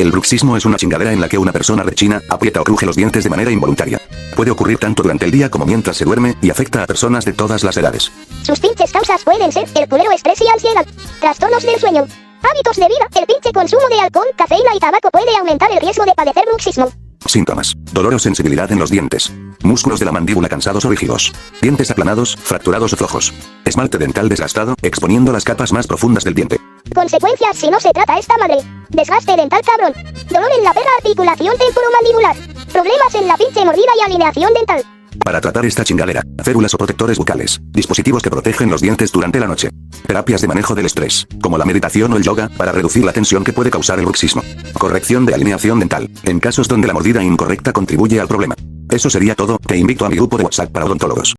El bruxismo es una chingadera en la que una persona rechina, aprieta o cruje los dientes de manera involuntaria. Puede ocurrir tanto durante el día como mientras se duerme, y afecta a personas de todas las edades. Sus pinches causas pueden ser el culero, estrés y ansiedad, trastornos del sueño, hábitos de vida, el pinche consumo de alcohol, cafeína y tabaco puede aumentar el riesgo de padecer bruxismo. Síntomas: dolor o sensibilidad en los dientes. Músculos de la mandíbula cansados o rígidos. Dientes aplanados, fracturados o flojos. Esmalte dental desgastado, exponiendo las capas más profundas del diente. Consecuencias si no se trata esta madre. Desgaste dental cabrón. Dolor en la perra articulación temporomandibular. Problemas en la pinche mordida y alineación dental. Para tratar esta chingadera, férulas o protectores bucales. Dispositivos que protegen los dientes durante la noche. Terapias de manejo del estrés, como la meditación o el yoga, para reducir la tensión que puede causar el bruxismo. Corrección de alineación dental, en casos donde la mordida incorrecta contribuye al problema. Eso sería todo, te invito a mi grupo de WhatsApp para odontólogos.